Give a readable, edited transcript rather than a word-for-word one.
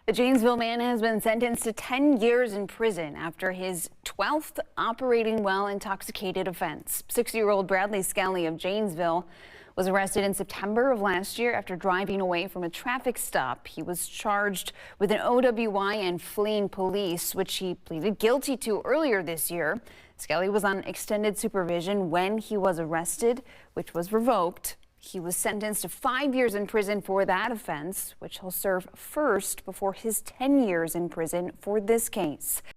A Janesville man has been sentenced to 10 years in prison after his 12th operating while intoxicated offense. 60-year-old Bradley Skelly of Janesville was arrested in September of last year after driving away from a traffic stop. He was charged with an OWI and fleeing police, which he pleaded guilty to earlier this year. Skelly was on extended supervision when he was arrested, which was revoked. He was sentenced to 5 years in prison for that offense, which he'll serve first before his 10 years in prison for this case.